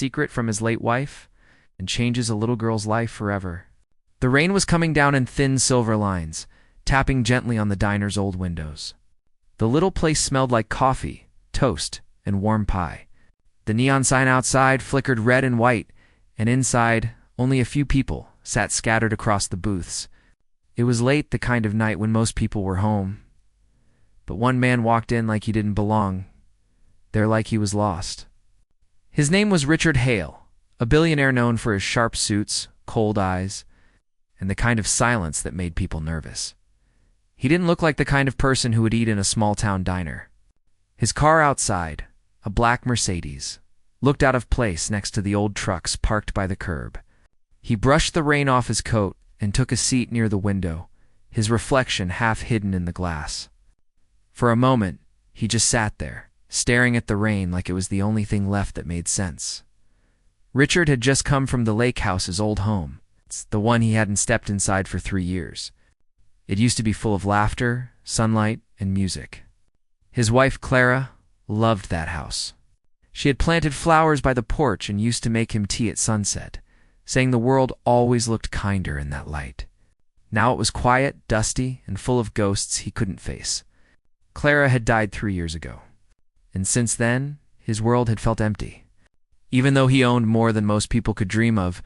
secret from his late wife and changes a little girl's life forever. The rain was coming down in thin silver lines, tapping gently on the diner's old windows. The little place smelled like coffee, toast, and warm pie. The neon sign outside flickered red and white, and inside, only a few people sat scattered across the booths. It was late, the kind of night when most people were home. But one man walked in like he didn't belong, there like he was lost. His name was Richard Hale, a billionaire known for his sharp suits, cold eyes, and the kind of silence that made people nervous. He didn't look like the kind of person who would eat in a small-town diner. His car outside, a black Mercedes, looked out of place next to the old trucks parked by the curb. He brushed the rain off his coat and took a seat near the window, his reflection half hidden in the glass. For a moment, he just sat there, staring at the rain like it was the only thing left that made sense. Richard had just come from the lake house's old home. It's the one he hadn't stepped inside for 3 years. It used to be full of laughter, sunlight, and music. His wife, Clara, loved that house. She had planted flowers by the porch and used to make him tea at sunset, saying the world always looked kinder in that light. Now it was quiet, dusty, and full of ghosts he couldn't face. Clara had died 3 years ago, and since then, his world had felt empty. Even though he owned more than most people could dream of,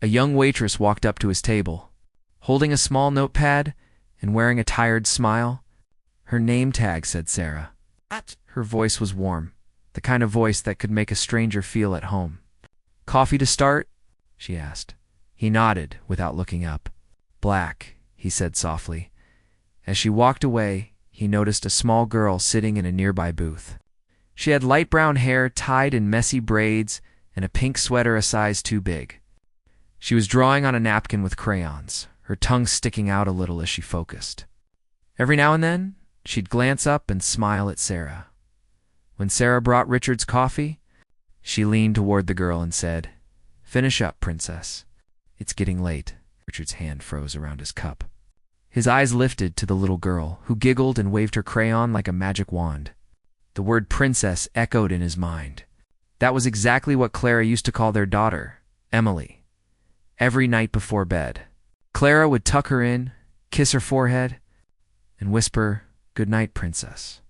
a young waitress walked up to his table, holding a small notepad and wearing a tired smile. Her name tag said Sarah. Her voice was warm, the kind of voice that could make a stranger feel at home. "Coffee to start?" she asked. He nodded without looking up. "Black," he said softly. As she walked away, he noticed a small girl sitting in a nearby booth. She had light brown hair tied in messy braids and a pink sweater a size too big. She was drawing on a napkin with crayons, her tongue sticking out a little as she focused. Every now and then, she'd glance up and smile at Sarah. When Sarah brought Richard's coffee, she leaned toward the girl and said, "Finish up, princess. It's getting late." Richard's hand froze around his cup. His eyes lifted to the little girl, who giggled and waved her crayon like a magic wand. The word princess echoed in his mind. That was exactly what Clara used to call their daughter, Emily. Every night before bed, Clara would tuck her in, kiss her forehead, and whisper, "Goodnight, princess."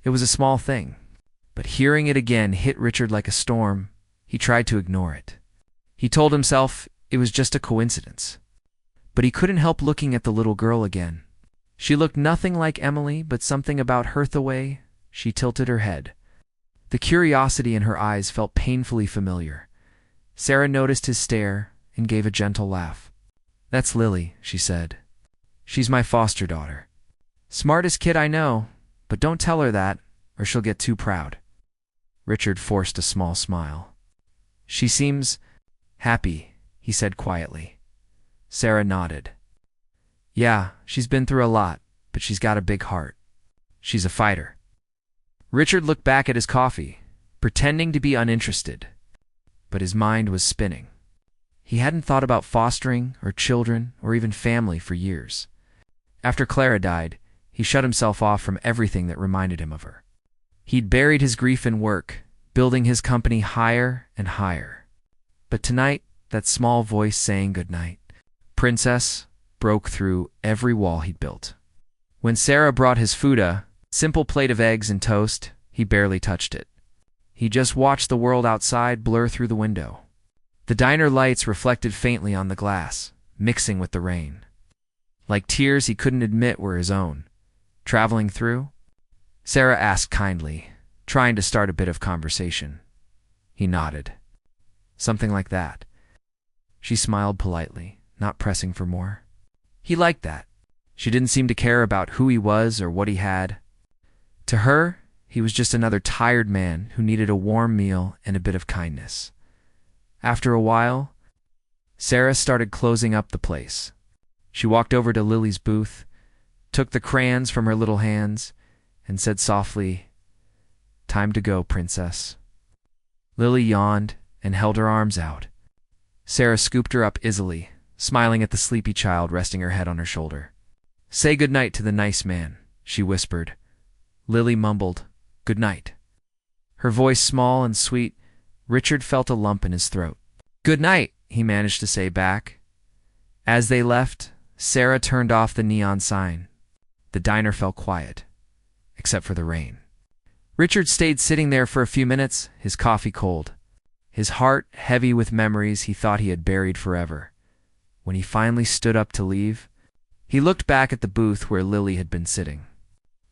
It was a small thing, but hearing it again hit Richard like a storm. He tried to ignore it. He told himself it was just a coincidence. But he couldn't help looking at the little girl again. She looked nothing like Emily, but something about her the way she tilted her head. The curiosity in her eyes felt painfully familiar. Sarah noticed his stare and gave a gentle laugh. "That's Lily," she said. "She's my foster daughter. Smartest kid I know, but don't tell her that, or she'll get too proud." Richard forced a small smile. "She seems happy," he said quietly. Sarah nodded. "Yeah, she's been through a lot, but she's got a big heart. She's a fighter." Richard looked back at his coffee, pretending to be uninterested, but his mind was spinning. He hadn't thought about fostering or children or even family for years. After Clara died, he shut himself off from everything that reminded him of her. He'd buried his grief in work, building his company higher and higher. But tonight, that small voice saying goodnight, "Princess," broke through every wall he'd built. When Sarah brought his food, a simple plate of eggs and toast, he barely touched it. He just watched the world outside blur through the window. The diner lights reflected faintly on the glass, mixing with the rain. Like tears he couldn't admit were his own. "Traveling through?" Sarah asked kindly, trying to start a bit of conversation. He nodded. "Something like that." She smiled politely, not pressing for more. He liked that. She didn't seem to care about who he was or what he had. To her, he was just another tired man who needed a warm meal and a bit of kindness. After a while, Sarah started closing up the place. She walked over to Lily's booth, took the crayons from her little hands, and said softly, "Time to go, princess." Lily yawned and held her arms out. Sarah scooped her up easily, smiling at the sleepy child resting her head on her shoulder. "Say goodnight to the nice man," she whispered. Lily mumbled, "Good night." Her voice small and sweet, Richard felt a lump in his throat. "Good night," he managed to say back. As they left, Sarah turned off the neon sign. The diner fell quiet, except for the rain. Richard stayed sitting there for a few minutes, his coffee cold, his heart heavy with memories he thought he had buried forever. When he finally stood up to leave, he looked back at the booth where Lily had been sitting.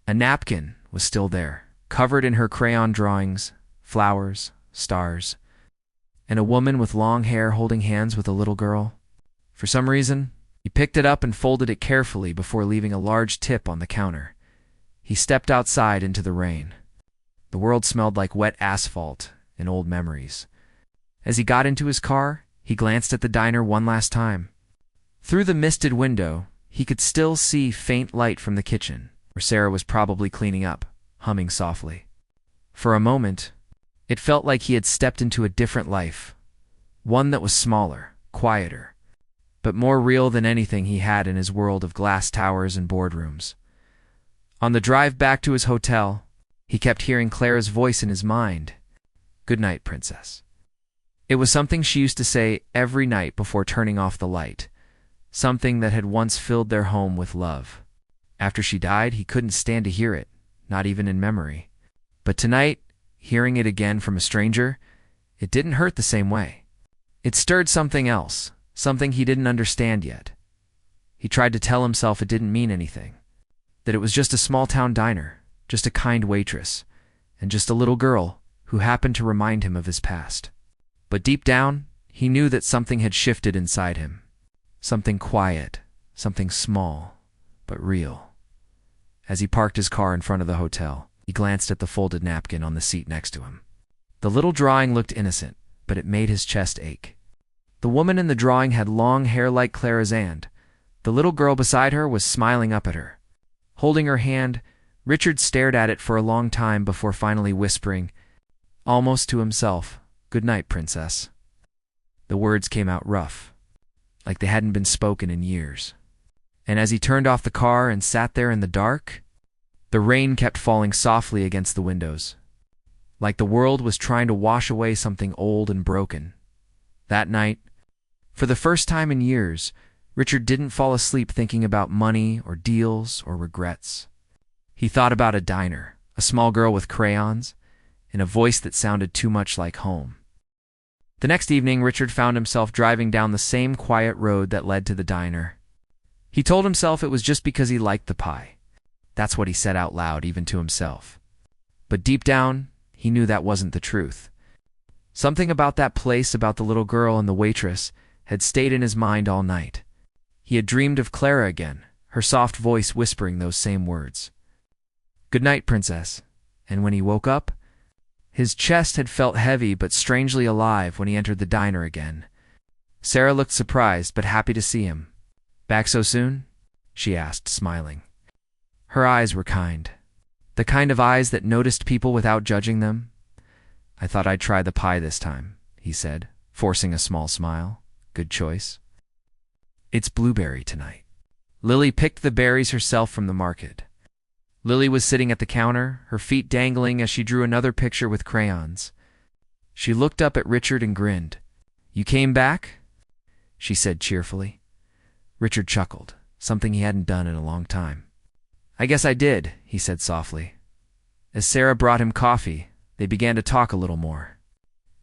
A napkin was still there, covered in her crayon drawings, flowers, stars, and a woman with long hair holding hands with a little girl. For some reason, he picked it up and folded it carefully before leaving a large tip on the counter. He stepped outside into the rain. The world smelled like wet asphalt and old memories. As he got into his car, he glanced at the diner one last time. Through the misted window, he could still see faint light from the kitchen, where Sarah was probably cleaning up, humming softly. For a moment, it felt like he had stepped into a different life, one that was smaller, quieter, but more real than anything he had in his world of glass towers and boardrooms. On the drive back to his hotel, he kept hearing Clara's voice in his mind. "Good night, Princess." It was something she used to say every night before turning off the light, something that had once filled their home with love. After she died, he couldn't stand to hear it, not even in memory. But tonight, hearing it again from a stranger, it didn't hurt the same way. It stirred something else, something he didn't understand yet. He tried to tell himself it didn't mean anything, that it was just a small-town diner, just a kind waitress, and just a little girl who happened to remind him of his past. But deep down, he knew that something had shifted inside him. Something quiet, something small, but real. As he parked his car in front of the hotel, he glanced at the folded napkin on the seat next to him. The little drawing looked innocent, but it made his chest ache. The woman in the drawing had long hair like Clara's, and the little girl beside her was smiling up at her. Holding her hand, Richard stared at it for a long time before finally whispering, almost to himself, "Good night, Princess." The words came out rough, like they hadn't been spoken in years. And as he turned off the car and sat there in the dark, the rain kept falling softly against the windows, like the world was trying to wash away something old and broken. That night, for the first time in years, Richard didn't fall asleep thinking about money or deals or regrets. He thought about a diner, a small girl with crayons, and a voice that sounded too much like home. The next evening, Richard found himself driving down the same quiet road that led to the diner. He told himself it was just because he liked the pie. That's what he said out loud, even to himself. But deep down, he knew that wasn't the truth. Something about that place, about the little girl and the waitress, had stayed in his mind all night. He had dreamed of Clara again, her soft voice whispering those same words. "Good night, Princess." And when he woke up, his chest had felt heavy but strangely alive when he entered the diner again. Sarah looked surprised but happy to see him. "Back so soon?" she asked, smiling. Her eyes were kind, the kind of eyes that noticed people without judging them. "I thought I'd try the pie this time," he said, forcing a small smile. "Good choice." "It's blueberry tonight." Lily picked the berries herself from the market. Lily was sitting at the counter, her feet dangling as she drew another picture with crayons. She looked up at Richard and grinned. "You came back?" she said cheerfully. Richard chuckled, something he hadn't done in a long time. "I guess I did," he said softly. As Sarah brought him coffee, they began to talk a little more.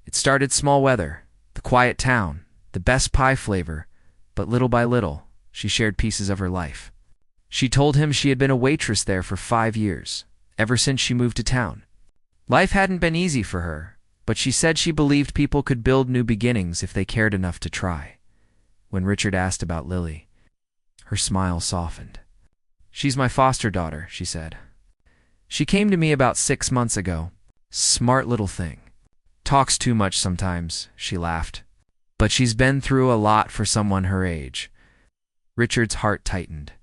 It started small weather, the quiet town, the best pie flavor, but little by little, she shared pieces of her life. She told him she had been a waitress there for 5 years, ever since she moved to town. Life hadn't been easy for her, but she said she believed people could build new beginnings if they cared enough to try. When Richard asked about Lily, her smile softened. "She's my foster daughter," she said. "She came to me about 6 months ago. Smart little thing. Talks too much sometimes," she laughed. "But she's been through a lot for someone her age." Richard's heart tightened.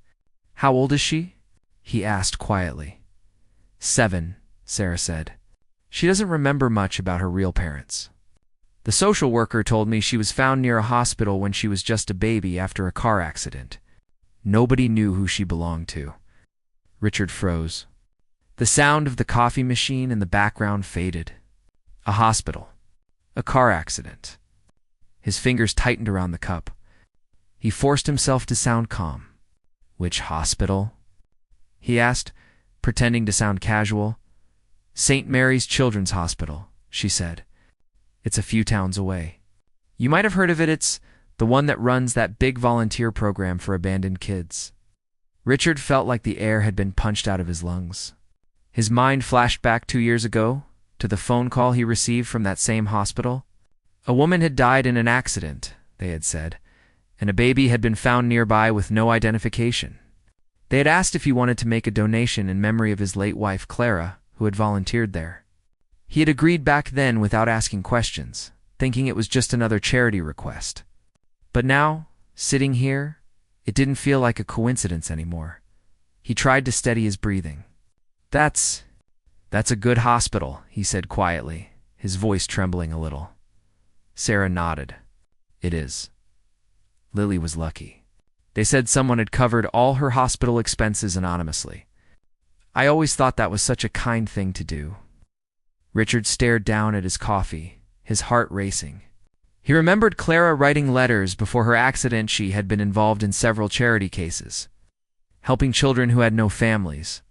"How old is she?" he asked quietly. 7, Sarah said. "She doesn't remember much about her real parents. The social worker told me she was found near a hospital when she was just a baby after a car accident. Nobody knew who she belonged to." Richard froze. The sound of the coffee machine in the background faded. A hospital. A car accident. His fingers tightened around the cup. He forced himself to sound calm. Which hospital? He asked, pretending to sound casual. St. Mary's Children's Hospital, she said. It's a few towns away. You might have heard of it. It's the one that runs that big volunteer program for abandoned kids. Richard felt like the air had been punched out of his lungs. His mind flashed back 2 years ago, to the phone call he received from that same hospital. A woman had died in an accident, they had said, and a baby had been found nearby with no identification. They had asked if he wanted to make a donation in memory of his late wife, Clara, who had volunteered there. He had agreed back then without asking questions, thinking it was just another charity request. But now, sitting here, it didn't feel like a coincidence anymore. He tried to steady his breathing. That's a good hospital, he said quietly, his voice trembling a little. Sarah nodded. It is. Lily was lucky. They said someone had covered all her hospital expenses anonymously. I always thought that was such a kind thing to do. Richard stared down at his coffee, his heart racing. He remembered Clara writing letters before her accident. She had been involved in several charity cases, helping children who had no families,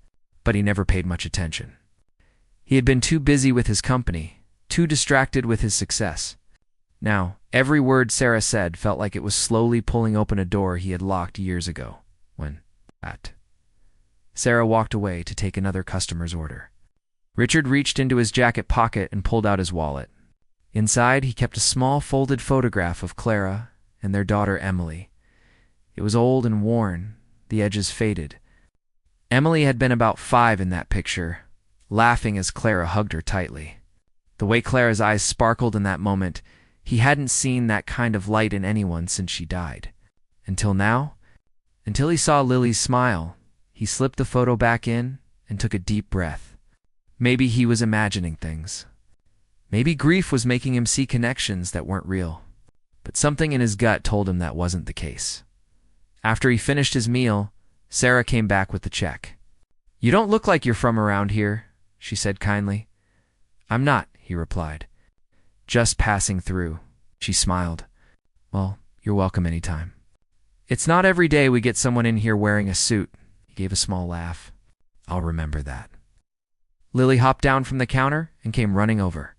but he never paid much attention. He had been too busy with his company, too distracted with his success. Now, every word Sarah said felt like it was slowly pulling open a door he had locked years ago, when, Sarah walked away to take another customer's order. Richard reached into his jacket pocket and pulled out his wallet. Inside, he kept a small folded photograph of Clara and their daughter Emily. It was old and worn, the edges faded. Emily had been about 5 in that picture, laughing as Clara hugged her tightly. The way Clara's eyes sparkled in that moment, he hadn't seen that kind of light in anyone since she died. Until now, until he saw Lily's smile, he slipped the photo back in and took a deep breath. Maybe he was imagining things. Maybe grief was making him see connections that weren't real. But something in his gut told him that wasn't the case. After he finished his meal, Sarah came back with the check. "You don't look like you're from around here," she said kindly. "I'm not," he replied. "Just passing through." She smiled. "Well, you're welcome anytime. It's not every day we get someone in here wearing a suit." He gave a small laugh. "I'll remember that." Lily hopped down from the counter and came running over.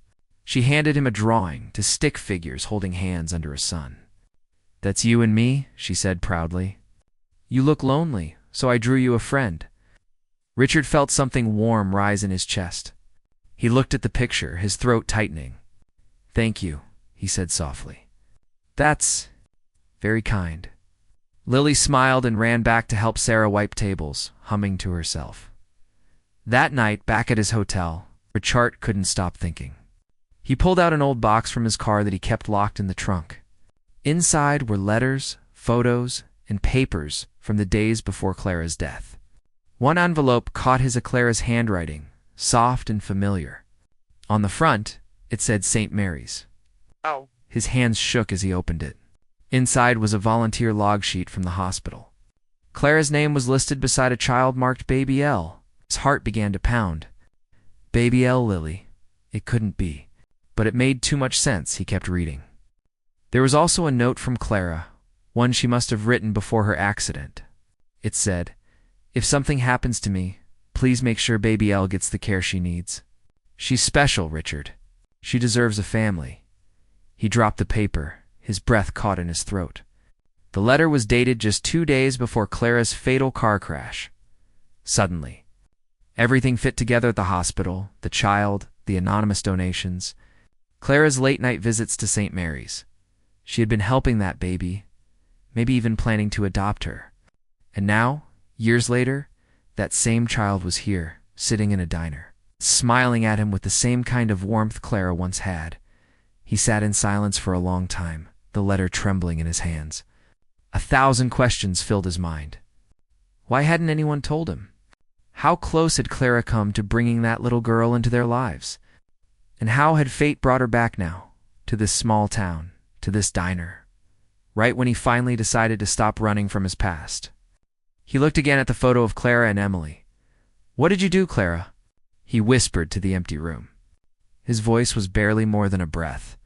She handed him a drawing to stick figures holding hands under a sun. "That's you and me," she said proudly. "You look lonely, so I drew you a friend." Richard felt something warm rise in his chest. He looked at the picture, his throat tightening. "Thank you," he said softly. "That's very kind." Lily smiled and ran back to help Sarah wipe tables, humming to herself. That night, back at his hotel, Richard couldn't stop thinking. He pulled out an old box from his car that he kept locked in the trunk. Inside were letters, photos, and papers from the days before Clara's death. One envelope caught his Clara's handwriting, soft and familiar. On the front, it said St. Mary's. Oh. His hands shook as he opened it. Inside was a volunteer log sheet from the hospital. Clara's name was listed beside a child marked Baby L. His heart began to pound. Baby L. Lily. It couldn't be. But it made too much sense, he kept reading. There was also a note from Clara, one she must have written before her accident. It said, "If something happens to me, please make sure Baby L gets the care she needs. She's special, Richard. She deserves a family." He dropped the paper, his breath caught in his throat. The letter was dated just 2 days before Clara's fatal car crash. Suddenly, everything fit together at the hospital, the child, the anonymous donations, Clara's late-night visits to St. Mary's. She had been helping that baby, maybe even planning to adopt her. And now, years later, that same child was here, sitting in a diner, smiling at him with the same kind of warmth Clara once had. He sat in silence for a long time, the letter trembling in his hands. 1,000 questions filled his mind. Why hadn't anyone told him? How close had Clara come to bringing that little girl into their lives? And how had fate brought her back now, to this small town, to this diner, right when he finally decided to stop running from his past? He looked again at the photo of Clara and Emily. "What did you do, Clara?" he whispered to the empty room. His voice was barely more than a breath.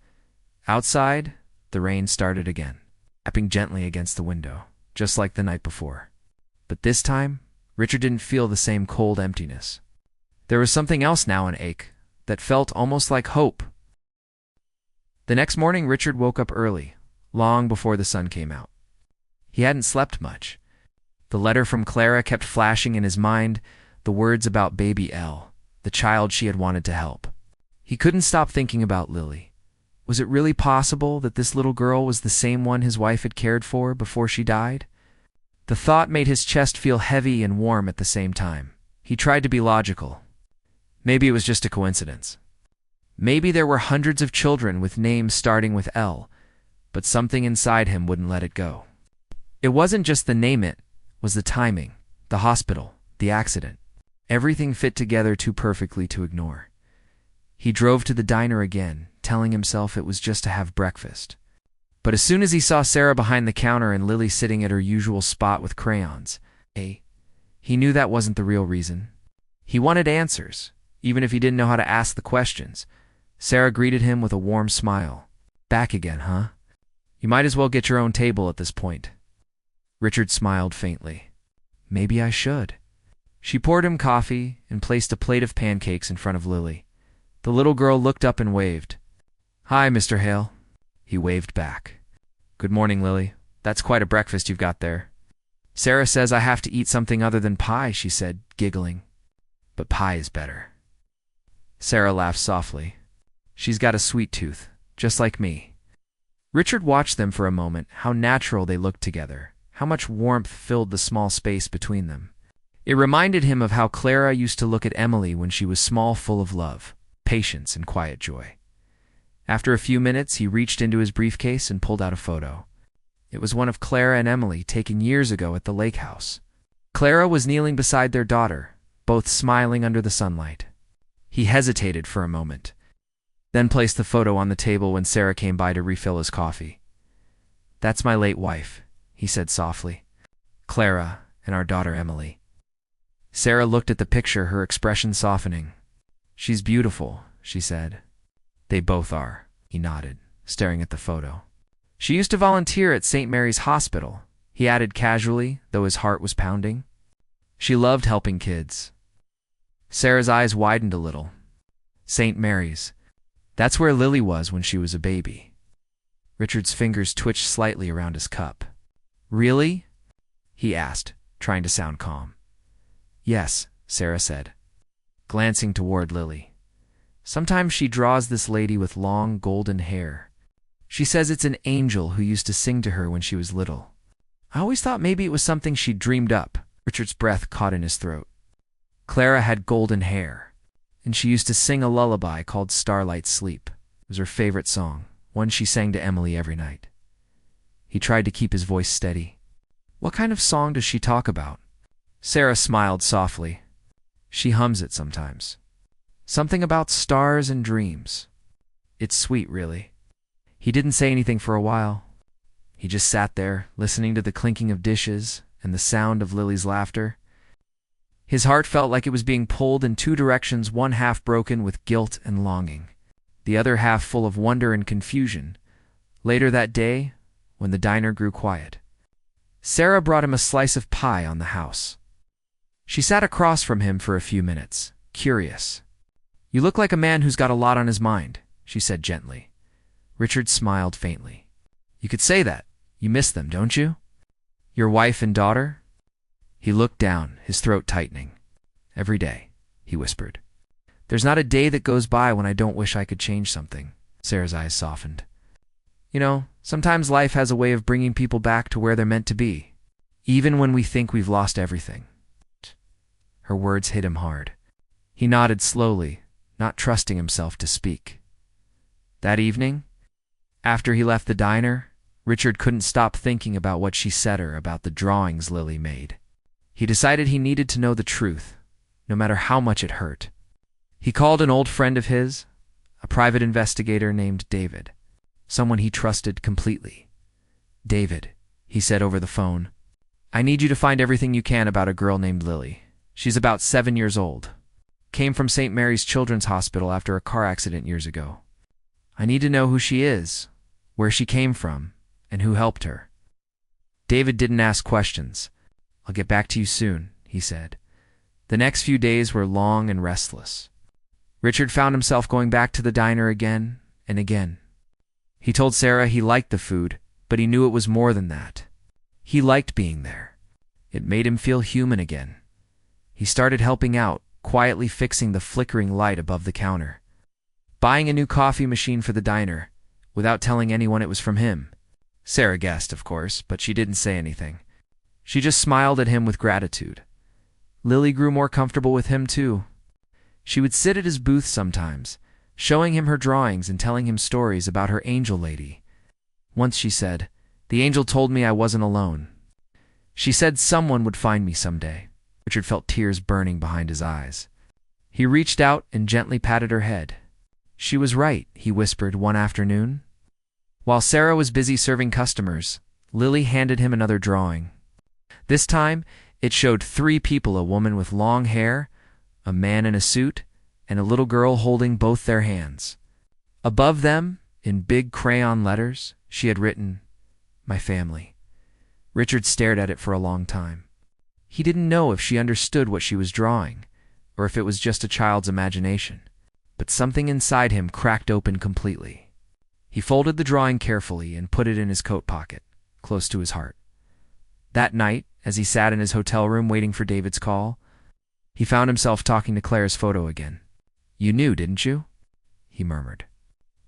Outside, the rain started again, tapping gently against the window, just like the night before. But this time, Richard didn't feel the same cold emptiness. There was something else now in ache that felt almost like hope. The next morning, Richard woke up early, long before the sun came out. He hadn't slept much. The letter from Clara kept flashing in his mind, the words about baby Elle, the child she had wanted to help. He couldn't stop thinking about Lily. Was it really possible that this little girl was the same one his wife had cared for before she died? The thought made his chest feel heavy and warm at the same time. He tried to be logical. Maybe it was just a coincidence. Maybe there were hundreds of children with names starting with L, but something inside him wouldn't let it go. It wasn't just the name, it was the timing, the hospital, the accident. Everything fit together too perfectly to ignore. He drove to the diner again, telling himself it was just to have breakfast. But as soon as he saw Sarah behind the counter and Lily sitting at her usual spot with crayons, he knew that wasn't the real reason. He wanted answers, even if he didn't know how to ask the questions. Sarah greeted him with a warm smile. "Back again, huh? You might as well get your own table at this point." Richard smiled faintly. "Maybe I should." She poured him coffee and placed a plate of pancakes in front of Lily. The little girl looked up and waved. "Hi, Mr. Hale." He waved back. "Good morning, Lily. That's quite a breakfast you've got there." "Sarah says I have to eat something other than pie," she said, giggling. "But pie is better." Sarah laughed softly. "She's got a sweet tooth, just like me." Richard watched them for a moment, how natural they looked together, how much warmth filled the small space between them. It reminded him of how Clara used to look at Emily when she was small, full of love, patience, and quiet joy. After a few minutes, he reached into his briefcase and pulled out a photo. It was one of Clara and Emily taken years ago at the lake house. Clara was kneeling beside their daughter, both smiling under the sunlight. He hesitated for a moment, then placed the photo on the table when Sarah came by to refill his coffee. "That's my late wife," he said softly. "Clara and our daughter Emily." Sarah looked at the picture, her expression softening. "She's beautiful," she said. "They both are," he nodded, staring at the photo. "She used to volunteer at St. Mary's Hospital," he added casually, though his heart was pounding. "She loved helping kids." Sarah's eyes widened a little. "St. Mary's. That's where Lily was when she was a baby." Richard's fingers twitched slightly around his cup. "Really?" he asked, trying to sound calm. "Yes," Sarah said, glancing toward Lily. "Sometimes she draws this lady with long golden hair. She says it's an angel who used to sing to her when she was little. I always thought maybe it was something she'd dreamed up." Richard's breath caught in his throat. "Clara had golden hair, and she used to sing a lullaby called Starlight Sleep. It was her favorite song, one she sang to Emily every night." He tried to keep his voice steady. "What kind of song does she talk about?" Sarah smiled softly. "She hums it sometimes. Something about stars and dreams. It's sweet, really." He didn't say anything for a while. He just sat there, listening to the clinking of dishes and the sound of Lily's laughter. His heart felt like it was being pulled in two directions, one half broken with guilt and longing, the other half full of wonder and confusion. Later that day, when the diner grew quiet, Sarah brought him a slice of pie on the house. She sat across from him for a few minutes, curious. "You look like a man who's got a lot on his mind," she said gently. Richard smiled faintly. "You could say that. You miss them, don't you? Your wife and daughter?" He looked down, his throat tightening. "Every day," he whispered. "There's not a day that goes by when I don't wish I could change something." Sarah's eyes softened. "You know, sometimes life has a way of bringing people back to where they're meant to be, even when we think we've lost everything." Her words hit him hard. He nodded slowly, not trusting himself to speak. That evening, after he left the diner, Richard couldn't stop thinking about what she said her about the drawings Lily made. He decided he needed to know the truth, no matter how much it hurt. He called an old friend of his, a private investigator named David, someone he trusted completely. "David," he said over the phone, "I need you to find everything you can about a girl named Lily. She's about 7 years old. Came from St. Mary's Children's Hospital after a car accident years ago. I need to know who she is, where she came from, and who helped her. David didn't ask questions. "I'll get back to you soon," he said. The next few days were long and restless. Richard found himself going back to the diner again and again. He told Sarah he liked the food, but he knew it was more than that. He liked being there. It made him feel human again. He started helping out, quietly fixing the flickering light above the counter, buying a new coffee machine for the diner, without telling anyone it was from him. Sarah guessed, of course, but she didn't say anything. She just smiled at him with gratitude. Lily grew more comfortable with him, too. She would sit at his booth sometimes, showing him her drawings and telling him stories about her angel lady. Once she said, "The angel told me I wasn't alone. She said someone would find me someday." Richard felt tears burning behind his eyes. He reached out and gently patted her head. "She was right," he whispered one afternoon. While Sarah was busy serving customers, Lily handed him another drawing. This time, it showed 3 people: a woman with long hair, a man in a suit, and a little girl holding both their hands. Above them, in big crayon letters, she had written, "My family." Richard stared at it for a long time. He didn't know if she understood what she was drawing, or if it was just a child's imagination. But something inside him cracked open completely. He folded the drawing carefully and put it in his coat pocket, close to his heart. That night, as he sat in his hotel room waiting for David's call, he found himself talking to Claire's photo again. "You knew, didn't you?" he murmured.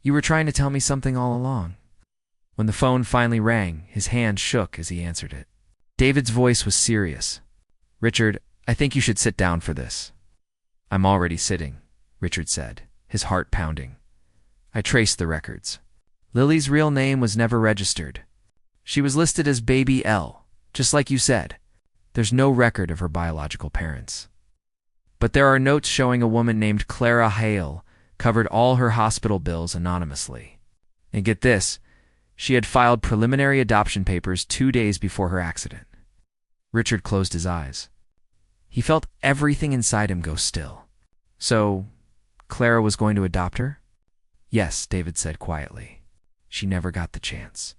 "You were trying to tell me something all along." When the phone finally rang, his hand shook as he answered it. David's voice was serious. "Richard, I think you should sit down for this." "I'm already sitting," Richard said, his heart pounding. "I traced the records. Lily's real name was never registered. She was listed as Baby L, just like you said. There's no record of her biological parents. But there are notes showing a woman named Clara Hale covered all her hospital bills anonymously. And get this, she had filed preliminary adoption papers 2 days before her accident." Richard closed his eyes. He felt everything inside him go still. "So, Clara was going to adopt her?" "Yes," David said quietly. "She never got the chance."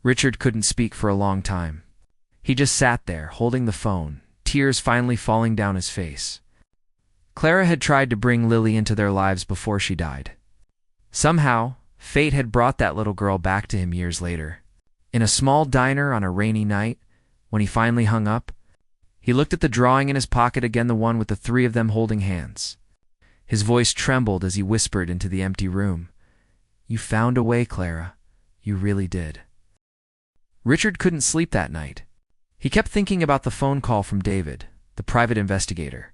Richard couldn't speak for a long time. He just sat there, holding the phone, tears finally falling down his face. Clara had tried to bring Lily into their lives before she died. Somehow, fate had brought that little girl back to him years later. In a small diner on a rainy night, when he finally hung up, he looked at the drawing in his pocket again, the one with the 3 of them holding hands. His voice trembled as he whispered into the empty room, "You found a way, Clara. You really did." Richard couldn't sleep that night. He kept thinking about the phone call from David, the private investigator.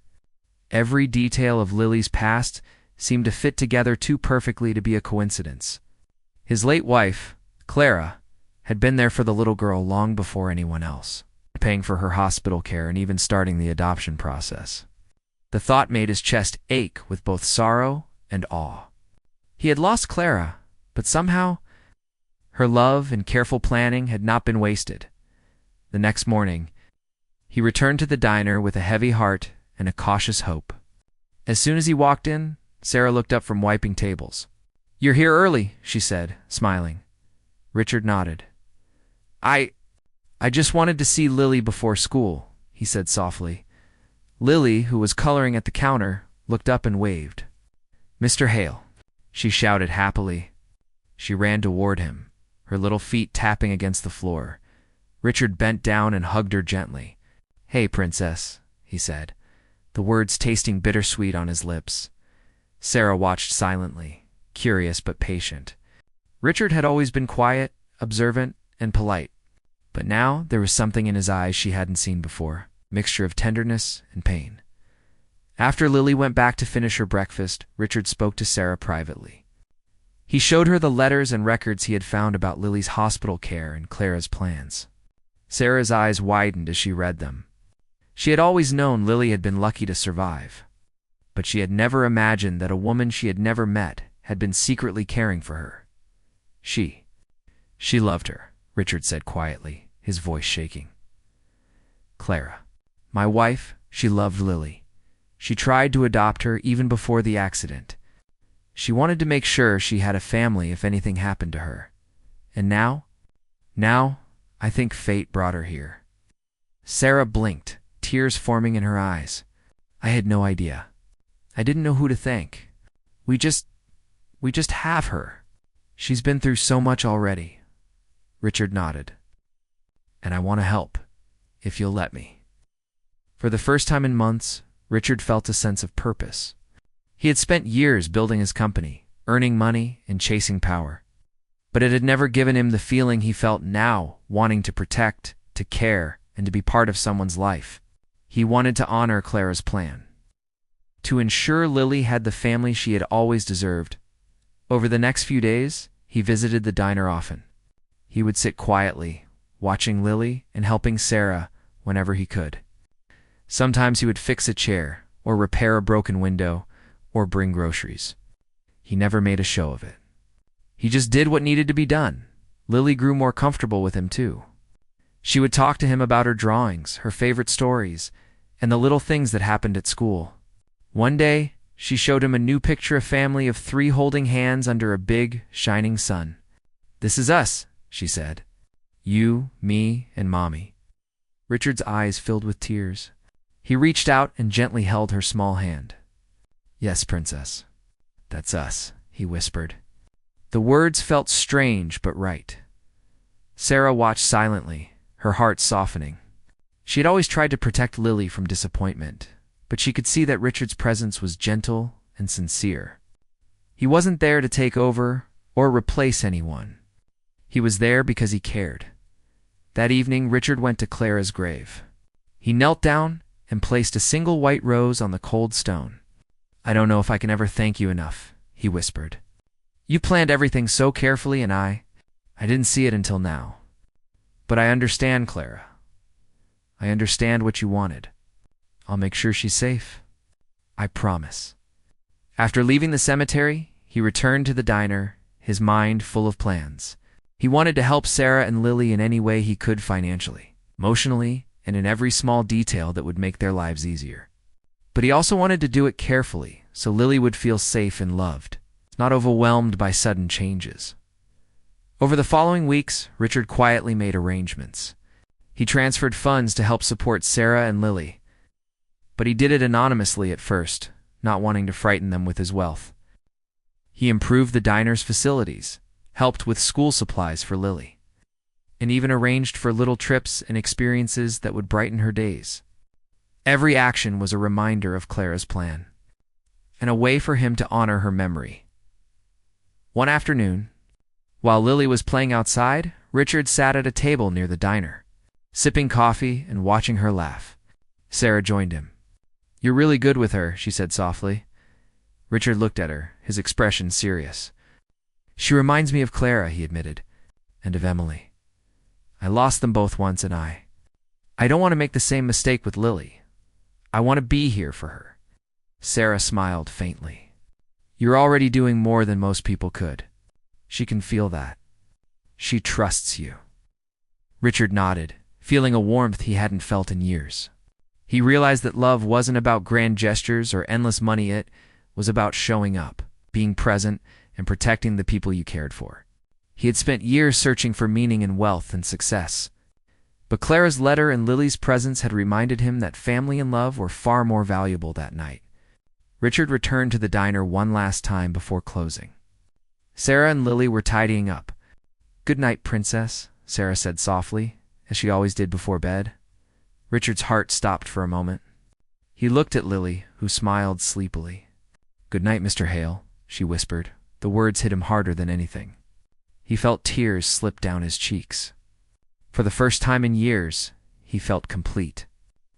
Every detail of Lily's past seemed to fit together too perfectly to be a coincidence. His late wife, Clara, had been there for the little girl long before anyone else, paying for her hospital care and even starting the adoption process. The thought made his chest ache with both sorrow and awe. He had lost Clara, but somehow her love and careful planning had not been wasted. The next morning, he returned to the diner with a heavy heart and a cautious hope. As soon as he walked in, Sarah looked up from wiping tables. "You're here early," she said, smiling. Richard nodded. I just wanted to see Lily before school," he said softly. Lily, who was coloring at the counter, looked up and waved. "Mr. Hale," she shouted happily. She ran toward him, her little feet tapping against the floor. Richard bent down and hugged her gently. "Hey, princess," he said, the words tasting bittersweet on his lips. Sarah watched silently, curious but patient. Richard had always been quiet, observant, and polite. But now there was something in his eyes she hadn't seen before, a mixture of tenderness and pain. After Lily went back to finish her breakfast, Richard spoke to Sarah privately. He showed her the letters and records he had found about Lily's hospital care and Clara's plans. Sarah's eyes widened as she read them. She had always known Lily had been lucky to survive, but she had never imagined that a woman she had never met had been secretly caring for her. She loved her, Richard said quietly, his voice shaking. "Clara, my wife, she loved Lily. She tried to adopt her even before the accident. She wanted to make sure she had a family if anything happened to her. And now? Now, I think fate brought her here. Sarah blinked, tears forming in her eyes. I had no idea. I didn't know who to thank. We just have her. She's been through so much already. Richard nodded. And I want to help, if you'll let me. For the first time in months, Richard felt a sense of purpose. He had spent years building his company, earning money and chasing power. But it had never given him the feeling he felt now, wanting to protect, to care, and to be part of someone's life. He wanted to honor Clara's plan. To ensure Lily had the family she had always deserved. Over the next few days, he visited the diner often. He would sit quietly, watching Lily and helping Sarah whenever he could. Sometimes he would fix a chair, or repair a broken window, or bring groceries. He never made a show of it. He just did what needed to be done. Lily grew more comfortable with him too. She would talk to him about her drawings, her favorite stories, and the little things that happened at school. One day, she showed him a new picture of a family of 3 holding hands under a big, shining sun. "This is us," she said. "You, me, and Mommy." Richard's eyes filled with tears. He reached out and gently held her small hand. "Yes, Princess. That's us," he whispered. The words felt strange but right. Sarah watched silently, her heart softening. She had always tried to protect Lily from disappointment, but she could see that Richard's presence was gentle and sincere. He wasn't there to take over or replace anyone. He was there because he cared. That evening, Richard went to Clara's grave. He knelt down and placed a single white rose on the cold stone. "I don't know if I can ever thank you enough," he whispered. "You planned everything so carefully, and I didn't see it until now. But I understand, Clara. I understand what you wanted. I'll make sure she's safe. I promise." After leaving the cemetery, he returned to the diner, his mind full of plans. He wanted to help Sarah and Lily in any way he could financially, emotionally, and in every small detail that would make their lives easier. But he also wanted to do it carefully, so Lily would feel safe and loved, not overwhelmed by sudden changes. Over the following weeks, Richard quietly made arrangements. He transferred funds to help support Sarah and Lily, but he did it anonymously at first, not wanting to frighten them with his wealth. He improved the diner's facilities, helped with school supplies for Lily, and even arranged for little trips and experiences that would brighten her days. Every action was a reminder of Clara's plan, and a way for him to honor her memory. One afternoon, while Lily was playing outside, Richard sat at a table near the diner, sipping coffee and watching her laugh. Sarah joined him. "You're really good with her," she said softly. Richard looked at her, his expression serious. "She reminds me of Clara," he admitted, "and of Emily. I lost them both once, and I don't want to make the same mistake with Lily. I want to be here for her." Sarah smiled faintly. "You're already doing more than most people could. She can feel that. She trusts you." Richard nodded, feeling a warmth he hadn't felt in years. He realized that love wasn't about grand gestures or endless money. It was about showing up, being present, and protecting the people you cared for. He had spent years searching for meaning in wealth and success. But Clara's letter and Lily's presence had reminded him that family and love were far more valuable that night. Richard returned to the diner one last time before closing. Sarah and Lily were tidying up. "Good night, Princess," Sarah said softly, as she always did before bed. Richard's heart stopped for a moment. He looked at Lily, who smiled sleepily. "Good night, Mr. Hale," she whispered. The words hit him harder than anything. He felt tears slip down his cheeks. For the first time in years, he felt complete.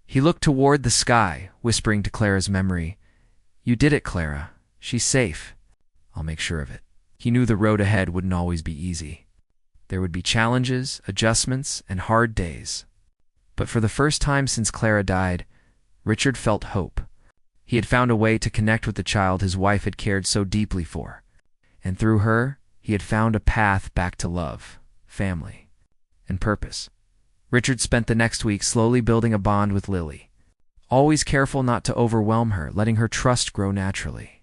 He looked toward the sky, whispering to Clara's memory, "You did it, Clara. She's safe. I'll make sure of it." He knew the road ahead wouldn't always be easy. There would be challenges, adjustments, and hard days. But for the first time since Clara died, Richard felt hope. He had found a way to connect with the child his wife had cared so deeply for. And through her, he had found a path back to love, family, and purpose. Richard spent the next week slowly building a bond with Lily, always careful not to overwhelm her, letting her trust grow naturally.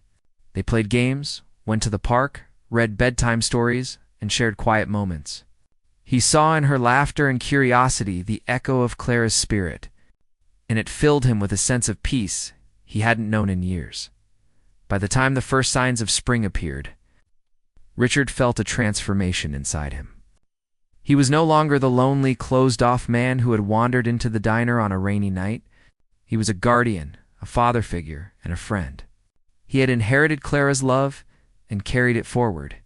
They played games, went to the park, read bedtime stories, and shared quiet moments. He saw in her laughter and curiosity the echo of Clara's spirit, and it filled him with a sense of peace he hadn't known in years. By the time the first signs of spring appeared, Richard felt a transformation inside him. He was no longer the lonely, closed-off man who had wandered into the diner on a rainy night. He was a guardian, a father figure, and a friend. He had inherited Clara's love and carried it forward.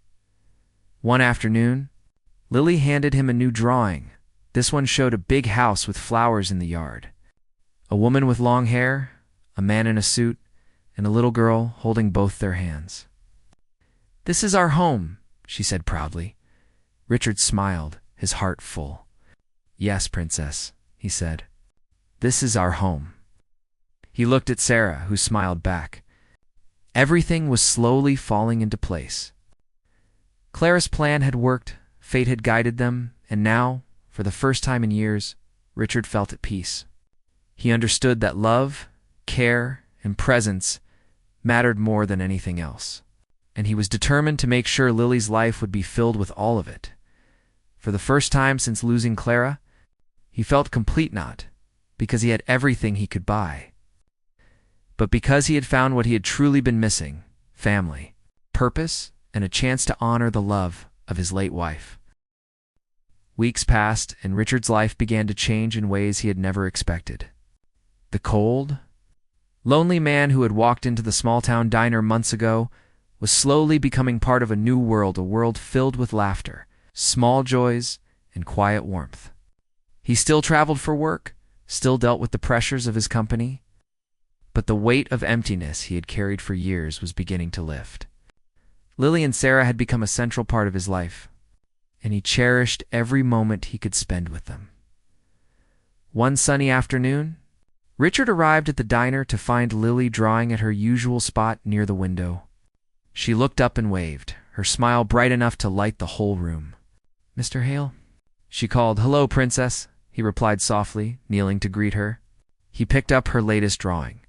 One afternoon, Lily handed him a new drawing. This one showed a big house with flowers in the yard. A woman with long hair, a man in a suit, and a little girl holding both their hands. "This is our home," she said proudly. Richard smiled, his heart full. "Yes, Princess," he said. "This is our home." He looked at Sarah, who smiled back. Everything was slowly falling into place. Clara's plan had worked, fate had guided them, and now, for the first time in years, Richard felt at peace. He understood that love, care, and presence mattered more than anything else, and he was determined to make sure Lily's life would be filled with all of it. For the first time since losing Clara, he felt complete, not because he had everything he could buy, but because he had found what he had truly been missing: family, purpose, and a chance to honor the love of his late wife. Weeks passed, and Richard's life began to change in ways he had never expected. The cold, lonely man who had walked into the small-town diner months ago was slowly becoming part of a new world, a world filled with laughter, small joys, and quiet warmth. He still traveled for work, still dealt with the pressures of his company, but the weight of emptiness he had carried for years was beginning to lift. Lily and Sarah had become a central part of his life, and he cherished every moment he could spend with them. One sunny afternoon, Richard arrived at the diner to find Lily drawing at her usual spot near the window. She looked up and waved, her smile bright enough to light the whole room. "Mr. Hale?" she called. "Hello, Princess," he replied softly, kneeling to greet her. He picked up her latest drawing,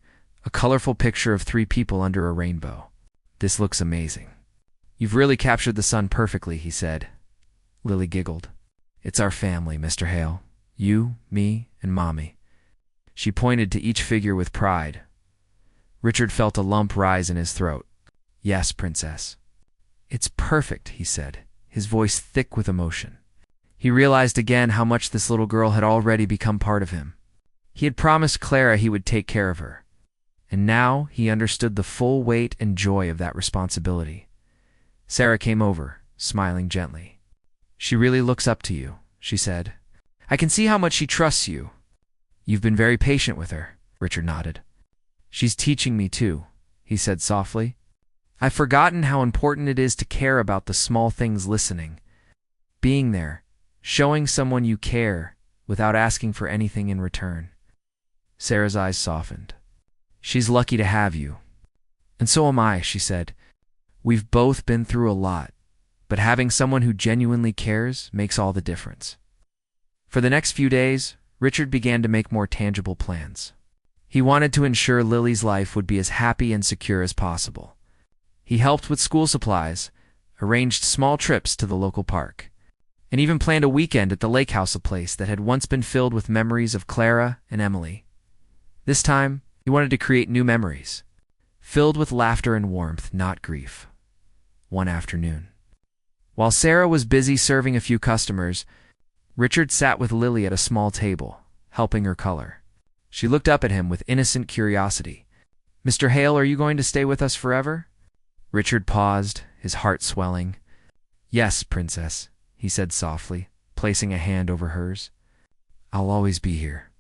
a colorful picture of 3 people under a rainbow. "This looks amazing. You've really captured the sun perfectly," he said. Lily giggled. "It's our family, Mr. Hale. You, me, and Mommy." She pointed to each figure with pride. Richard felt a lump rise in his throat. "Yes, Princess." "It's perfect," he said, his voice thick with emotion. He realized again how much this little girl had already become part of him. He had promised Clara he would take care of her, and now he understood the full weight and joy of that responsibility. Sarah came over, smiling gently. "She really looks up to you," she said. "I can see how much she trusts you." "You've been very patient with her," Richard nodded. "She's teaching me too," he said softly. "I've forgotten how important it is to care about the small things, listening, being there, showing someone you care without asking for anything in return." Sarah's eyes softened. "She's lucky to have you." "And so am I," she said. "We've both been through a lot, but having someone who genuinely cares makes all the difference." For the next few days, Richard began to make more tangible plans. He wanted to ensure Lily's life would be as happy and secure as possible. He helped with school supplies, arranged small trips to the local park, and even planned a weekend at the lake house, a place that had once been filled with memories of Clara and Emily. This time, he wanted to create new memories, filled with laughter and warmth, not grief. One afternoon, while Sarah was busy serving a few customers, Richard sat with Lily at a small table, helping her color. She looked up at him with innocent curiosity. "Mr. Hale, are you going to stay with us forever?" Richard paused, his heart swelling. "Yes, Princess," he said softly, placing a hand over hers. "I'll always be here.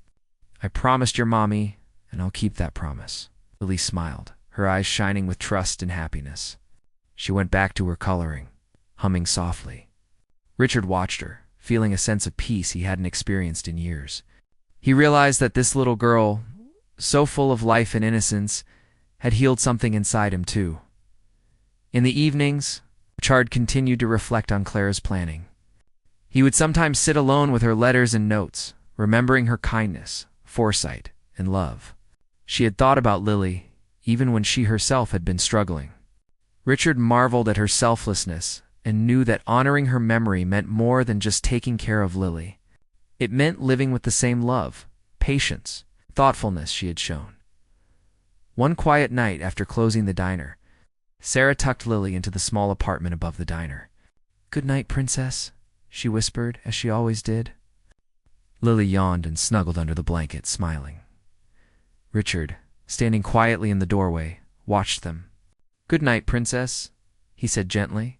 I promised your mommy, and I'll keep that promise." Lily smiled, her eyes shining with trust and happiness. She went back to her coloring, humming softly. Richard watched her, feeling a sense of peace he hadn't experienced in years. He realized that this little girl, so full of life and innocence, had healed something inside him too. In the evenings, Richard continued to reflect on Clara's planning. He would sometimes sit alone with her letters and notes, remembering her kindness, foresight, and love. She had thought about Lily, even when she herself had been struggling. Richard marveled at her selflessness and knew that honoring her memory meant more than just taking care of Lily. It meant living with the same love, patience, thoughtfulness she had shown. One quiet night after closing the diner, Sarah tucked Lily into the small apartment above the diner. "Good night, princess," she whispered, as she always did. Lily yawned and snuggled under the blanket, smiling. Richard, standing quietly in the doorway, watched them. "Good night, princess," he said gently.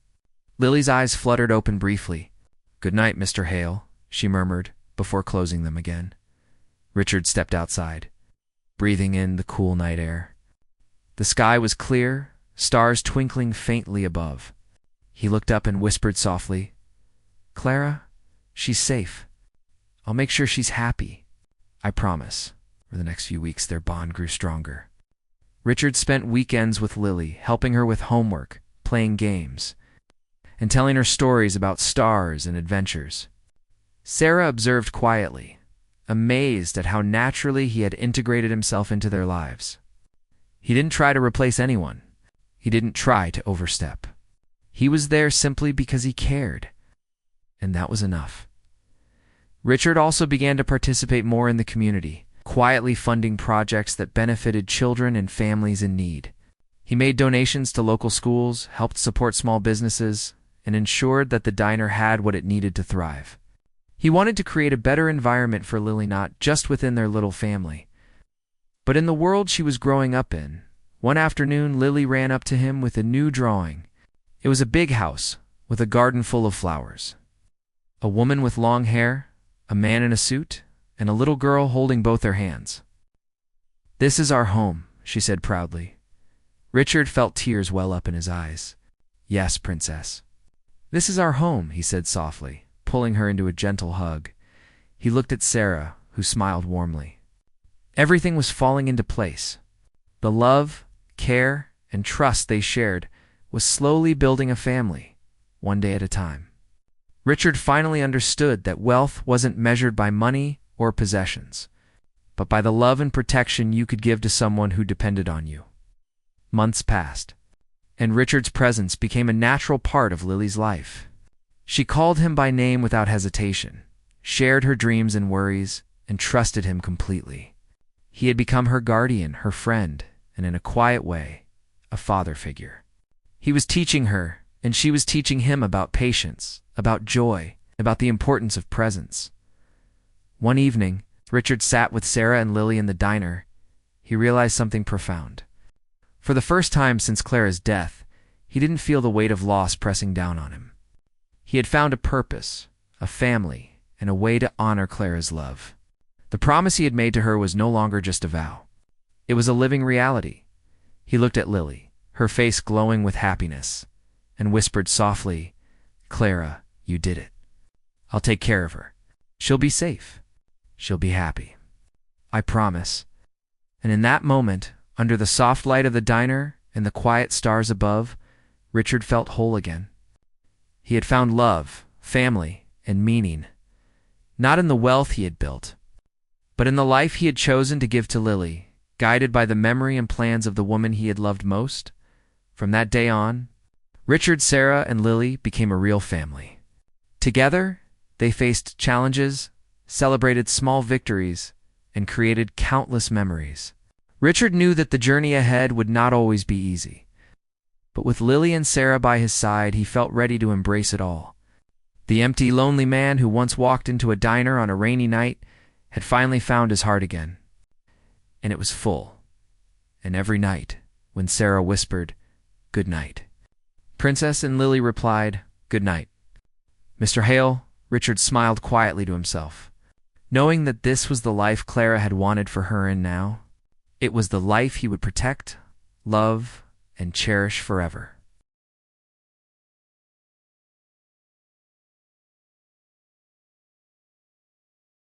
Lily's eyes fluttered open briefly. "Good night, Mr. Hale," she murmured, before closing them again. Richard stepped outside, breathing in the cool night air. The sky was clear, stars twinkling faintly above. He looked up and whispered softly, "Clara, she's safe. I'll make sure she's happy. I promise." For the next few weeks, their bond grew stronger. Richard spent weekends with Lily, helping her with homework, playing games, and telling her stories about stars and adventures. Sarah observed quietly, amazed at how naturally he had integrated himself into their lives. He didn't try to replace anyone. He didn't try to overstep. He was there simply because he cared, and that was enough. Richard also began to participate more in the community, quietly funding projects that benefited children and families in need. He made donations to local schools, helped support small businesses, and ensured that the diner had what it needed to thrive. He wanted to create a better environment for Lily, not just within their little family, but in the world she was growing up in. One afternoon, Lily ran up to him with a new drawing. It was a big house with a garden full of flowers. A woman with long hair, a man in a suit, and a little girl holding both their hands. "This is our home," she said proudly. Richard felt tears well up in his eyes. "Yes, princess. This is our home," he said softly, pulling her into a gentle hug. He looked at Sarah, who smiled warmly. Everything was falling into place. The love, care, and trust they shared was slowly building a family, one day at a time. Richard finally understood that wealth wasn't measured by money or possessions, but by the love and protection you could give to someone who depended on you. Months passed, and Richard's presence became a natural part of Lily's life. She called him by name without hesitation, shared her dreams and worries, and trusted him completely. He had become her guardian, her friend, and in a quiet way, a father figure. He was teaching her, and she was teaching him about patience, about joy, about the importance of presence. One evening, Richard sat with Sarah and Lily in the diner. He realized something profound. For the first time since Clara's death, he didn't feel the weight of loss pressing down on him. He had found a purpose, a family, and a way to honor Clara's love. The promise he had made to her was no longer just a vow. It was a living reality. He looked at Lily, her face glowing with happiness, and whispered softly, "Clara, you did it. I'll take care of her. She'll be safe. She'll be happy. I promise." And in that moment, under the soft light of the diner and the quiet stars above, Richard felt whole again. He had found love, family, and meaning, not in the wealth he had built, but in the life he had chosen to give to Lily, guided by the memory and plans of the woman he had loved most. From that day on, Richard, Sarah, and Lily became a real family. Together, they faced challenges, celebrated small victories, and created countless memories. Richard knew that the journey ahead would not always be easy, but with Lily and Sarah by his side, he felt ready to embrace it all. The empty, lonely man who once walked into a diner on a rainy night had finally found his heart again, and it was full. And every night, when Sarah whispered, "Good night," Princess and Lily replied, "Good night." "Mr. Hale," Richard smiled quietly to himself, knowing that this was the life Clara had wanted for her, and now it was the life he would protect, love, and cherish forever.